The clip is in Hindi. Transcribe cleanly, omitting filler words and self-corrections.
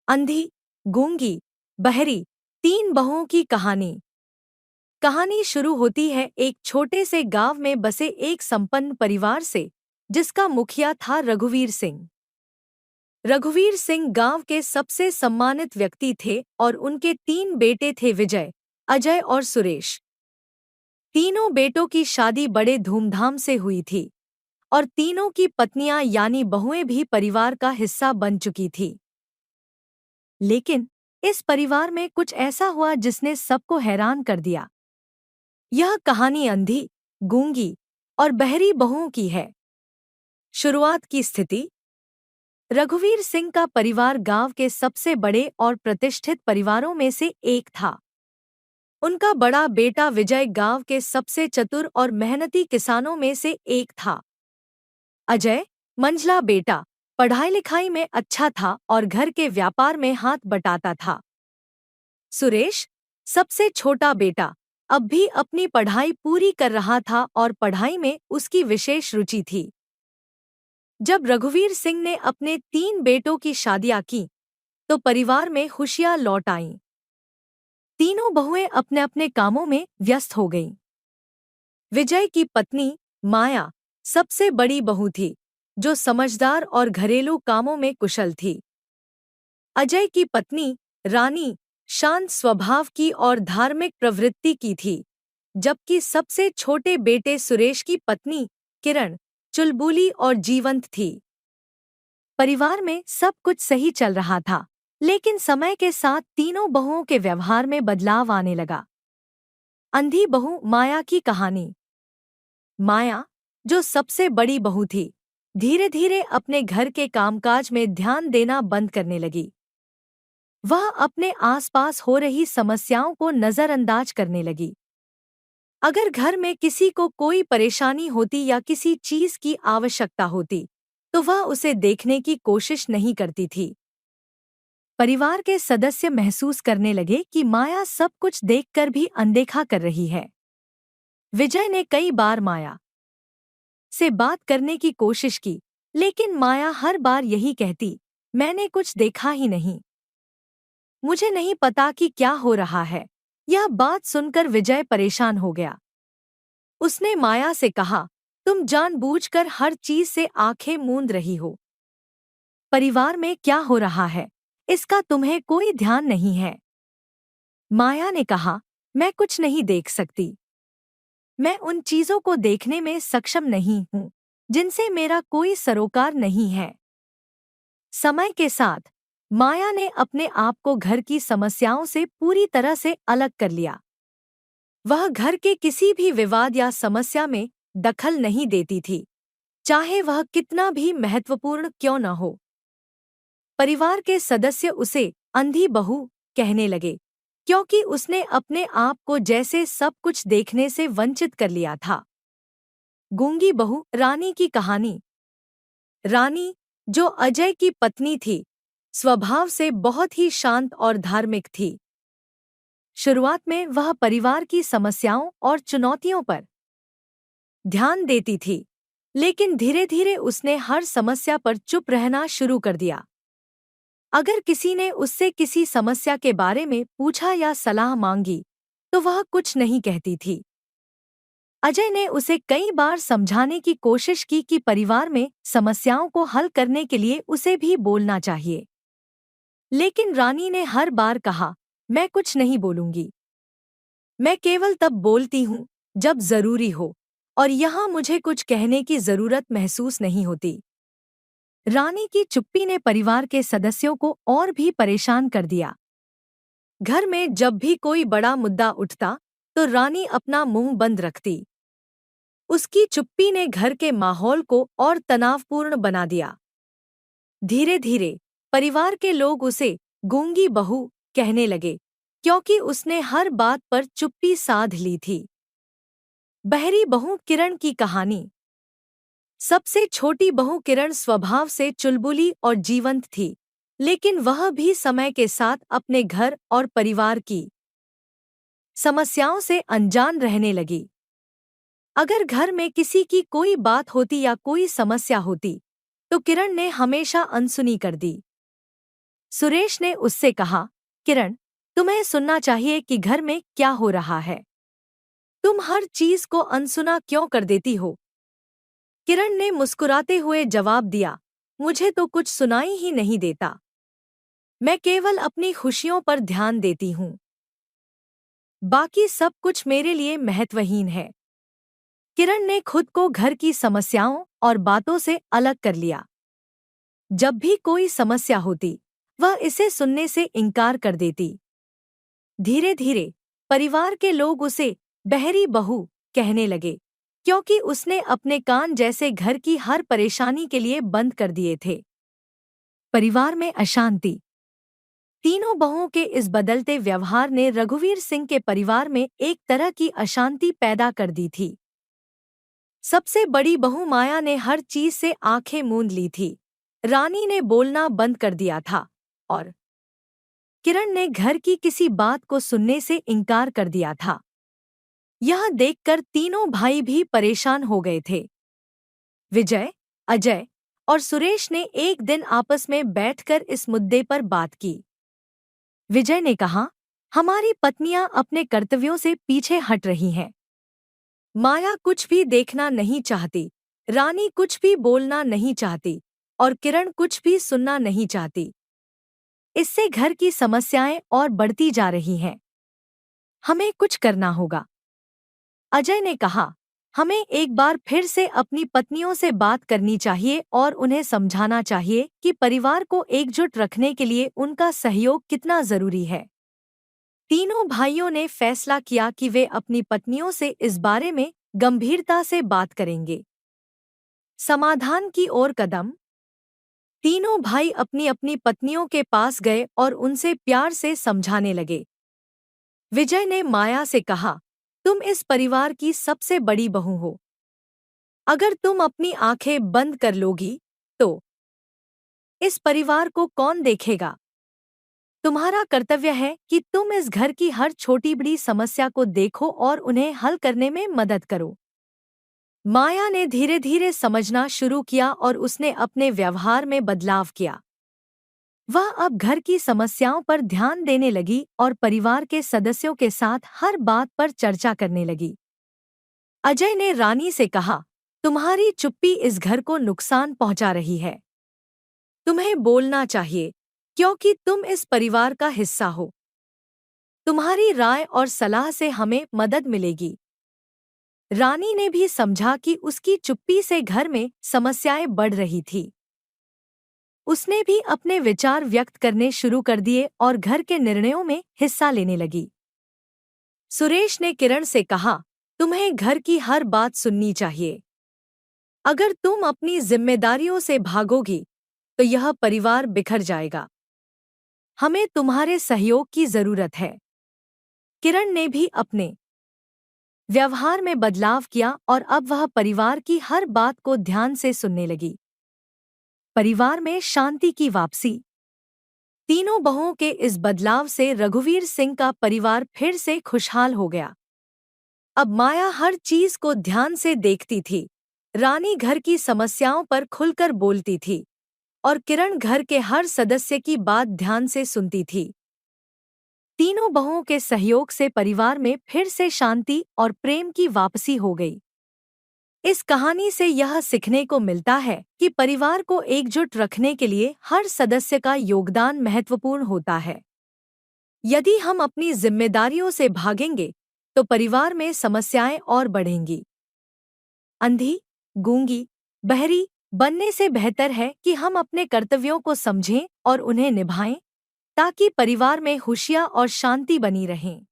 अंधी, गूंगी, बहरी, तीन बहुओं की कहानी। कहानी शुरू होती है एक छोटे से गांव में बसे एक संपन्न परिवार से, जिसका मुखिया था रघुवीर सिंह। रघुवीर सिंह गांव के सबसे सम्मानित व्यक्ति थे और उनके तीन बेटे थे, विजय, अजय और सुरेश। तीनों बेटों की शादी बड़े धूमधाम से हुई थी और तीनों की पत्नियां यानी बहुएं भी परिवार का हिस्सा बन चुकी थी। लेकिन इस परिवार में कुछ ऐसा हुआ जिसने सबको हैरान कर दिया। यह कहानी अंधी, गूंगी और बहरी बहुओं की है। शुरुआत की स्थिति। रघुवीर सिंह का परिवार गांव के सबसे बड़े और प्रतिष्ठित परिवारों में से एक था। उनका बड़ा बेटा विजय गांव के सबसे चतुर और मेहनती किसानों में से एक था। अजय, मंझला बेटा, पढ़ाई लिखाई में अच्छा था और घर के व्यापार में हाथ बटाता था। सुरेश, सबसे छोटा बेटा, अब भी अपनी पढ़ाई पूरी कर रहा था और पढ़ाई में उसकी विशेष रुचि थी। जब रघुवीर सिंह ने अपने तीन बेटों की शादियां की, तो परिवार में खुशियां लौट आईं। तीनों बहुएं अपने अपने कामों में व्यस्त हो गईं। विजय की पत्नी माया सबसे बड़ी बहू थी, जो समझदार और घरेलू कामों में कुशल थी। अजय की पत्नी रानी शांत स्वभाव की और धार्मिक प्रवृत्ति की थी, जबकि सबसे छोटे बेटे सुरेश की पत्नी किरण चुलबुली और जीवंत थी। परिवार में सब कुछ सही चल रहा था, लेकिन समय के साथ तीनों बहुओं के व्यवहार में बदलाव आने लगा। अंधी बहू माया की कहानी। माया, जो सबसे बड़ी बहू थी, धीरे धीरे अपने घर के कामकाज में ध्यान देना बंद करने लगी। वह अपने आसपास हो रही समस्याओं को नजरअंदाज करने लगी। अगर घर में किसी को कोई परेशानी होती या किसी चीज की आवश्यकता होती, तो वह उसे देखने की कोशिश नहीं करती थी। परिवार के सदस्य महसूस करने लगे कि माया सब कुछ देखकर भी अनदेखा कर रही है। विजय ने कई बार माया से बात करने की कोशिश की, लेकिन माया हर बार यही कहती, मैंने कुछ देखा ही नहीं, मुझे नहीं पता कि क्या हो रहा है। यह बात सुनकर विजय परेशान हो गया। उसने माया से कहा, तुम जानबूझकर हर चीज से आंखें मूंद रही हो। परिवार में क्या हो रहा है, इसका तुम्हें कोई ध्यान नहीं है। माया ने कहा, मैं कुछ नहीं देख सकती। मैं उन चीजों को देखने में सक्षम नहीं हूँ, जिनसे मेरा कोई सरोकार नहीं है। समय के साथ माया ने अपने आप को घर की समस्याओं से पूरी तरह से अलग कर लिया। वह घर के किसी भी विवाद या समस्या में दखल नहीं देती थी, चाहे वह कितना भी महत्वपूर्ण क्यों न हो। परिवार के सदस्य उसे अंधी बहू कहने लगे, क्योंकि उसने अपने आप को जैसे सब कुछ देखने से वंचित कर लिया था। गूंगी बहू रानी की कहानी। रानी, जो अजय की पत्नी थी, स्वभाव से बहुत ही शांत और धार्मिक थी। शुरुआत में वह परिवार की समस्याओं और चुनौतियों पर ध्यान देती थी, लेकिन धीरे धीरे उसने हर समस्या पर चुप रहना शुरू कर दिया। अगर किसी ने उससे किसी समस्या के बारे में पूछा या सलाह मांगी, तो वह कुछ नहीं कहती थी। अजय ने उसे कई बार समझाने की कोशिश की कि परिवार में समस्याओं को हल करने के लिए उसे भी बोलना चाहिए, लेकिन रानी ने हर बार कहा, मैं कुछ नहीं बोलूंगी। मैं केवल तब बोलती हूँ जब जरूरी हो, और यहाँ मुझे कुछ कहने की जरूरत महसूस नहीं होती। रानी की चुप्पी ने परिवार के सदस्यों को और भी परेशान कर दिया। घर में जब भी कोई बड़ा मुद्दा उठता, तो रानी अपना मुंह बंद रखती। उसकी चुप्पी ने घर के माहौल को और तनावपूर्ण बना दिया। धीरे धीरे परिवार के लोग उसे गूंगी बहू कहने लगे, क्योंकि उसने हर बात पर चुप्पी साध ली थी। बहरी बहू किरण की कहानी। सबसे छोटी बहू किरण स्वभाव से चुलबुली और जीवंत थी, लेकिन वह भी समय के साथ अपने घर और परिवार की समस्याओं से अनजान रहने लगी। अगर घर में किसी की कोई बात होती या कोई समस्या होती, तो किरण ने हमेशा अनसुनी कर दी। सुरेश ने उससे कहा, किरण, तुम्हें सुनना चाहिए कि घर में क्या हो रहा है। तुम हर चीज को अनसुना क्यों कर देती हो? किरण ने मुस्कुराते हुए जवाब दिया, मुझे तो कुछ सुनाई ही नहीं देता। मैं केवल अपनी खुशियों पर ध्यान देती हूँ। बाकी सब कुछ मेरे लिए महत्वहीन है। किरण ने खुद को घर की समस्याओं और बातों से अलग कर लिया। जब भी कोई समस्या होती, वह इसे सुनने से इनकार कर देती। धीरे धीरे परिवार के लोग उसे बहरी बहू कहने लगे, क्योंकि उसने अपने कान जैसे घर की हर परेशानी के लिए बंद कर दिए थे। परिवार में अशांति। तीनों बहुओं के इस बदलते व्यवहार ने रघुवीर सिंह के परिवार में एक तरह की अशांति पैदा कर दी थी। सबसे बड़ी बहू माया ने हर चीज से आंखें मूंद ली थी। रानी ने बोलना बंद कर दिया था और किरण ने घर की किसी बात को सुनने से इनकार कर दिया था। यह देखकर तीनों भाई भी परेशान हो गए थे। विजय, अजय और सुरेश ने एक दिन आपस में बैठकर इस मुद्दे पर बात की। विजय ने कहा, हमारी पत्नियां अपने कर्तव्यों से पीछे हट रही हैं। माया कुछ भी देखना नहीं चाहती, रानी कुछ भी बोलना नहीं चाहती और किरण कुछ भी सुनना नहीं चाहती। इससे घर की समस्याएं और बढ़ती जा रही हैं। हमें कुछ करना होगा। अजय ने कहा, हमें एक बार फिर से अपनी पत्नियों से बात करनी चाहिए और उन्हें समझाना चाहिए कि परिवार को एकजुट रखने के लिए उनका सहयोग कितना जरूरी है। तीनों भाइयों ने फैसला किया कि वे अपनी पत्नियों से इस बारे में गंभीरता से बात करेंगे। समाधान की ओर कदम। तीनों भाई अपनी अपनी पत्नियों के पास गए और उनसे प्यार से समझाने लगे। विजय ने माया से कहा, तुम इस परिवार की सबसे बड़ी बहू हो। अगर तुम अपनी आंखें बंद कर लोगी, तो इस परिवार को कौन देखेगा? तुम्हारा कर्तव्य है कि तुम इस घर की हर छोटी बड़ी समस्या को देखो और उन्हें हल करने में मदद करो। माया ने धीरे धीरे समझना शुरू किया और उसने अपने व्यवहार में बदलाव किया। वह अब घर की समस्याओं पर ध्यान देने लगी और परिवार के सदस्यों के साथ हर बात पर चर्चा करने लगी। अजय ने रानी से कहा, तुम्हारी चुप्पी इस घर को नुकसान पहुंचा रही है। तुम्हें बोलना चाहिए, क्योंकि तुम इस परिवार का हिस्सा हो। तुम्हारी राय और सलाह से हमें मदद मिलेगी। रानी ने भी समझा कि उसकी चुप्पी से घर में समस्याएं बढ़ रही थी। उसने भी अपने विचार व्यक्त करने शुरू कर दिए और घर के निर्णयों में हिस्सा लेने लगी। सुरेश ने किरण से कहा, तुम्हें घर की हर बात सुननी चाहिए। अगर तुम अपनी जिम्मेदारियों से भागोगी, तो यह परिवार बिखर जाएगा। हमें तुम्हारे सहयोग की जरूरत है। किरण ने भी अपने व्यवहार में बदलाव किया और अब वह परिवार की हर बात को ध्यान से सुनने लगी। परिवार में शांति की वापसी। तीनों बहुओं के इस बदलाव से रघुवीर सिंह का परिवार फिर से खुशहाल हो गया। अब माया हर चीज को ध्यान से देखती थी, रानी घर की समस्याओं पर खुलकर बोलती थी और किरण घर के हर सदस्य की बात ध्यान से सुनती थी। तीनों बहुओं के सहयोग से परिवार में फिर से शांति और प्रेम की वापसी हो गई। इस कहानी से यह सीखने को मिलता है कि परिवार को एकजुट रखने के लिए हर सदस्य का योगदान महत्वपूर्ण होता है। यदि हम अपनी जिम्मेदारियों से भागेंगे, तो परिवार में समस्याएं और बढ़ेंगी। अंधी, गूंगी, बहरी बनने से बेहतर है कि हम अपने कर्तव्यों को समझें और उन्हें निभाएं, ताकि परिवार में खुशियां और शांति बनी रहें।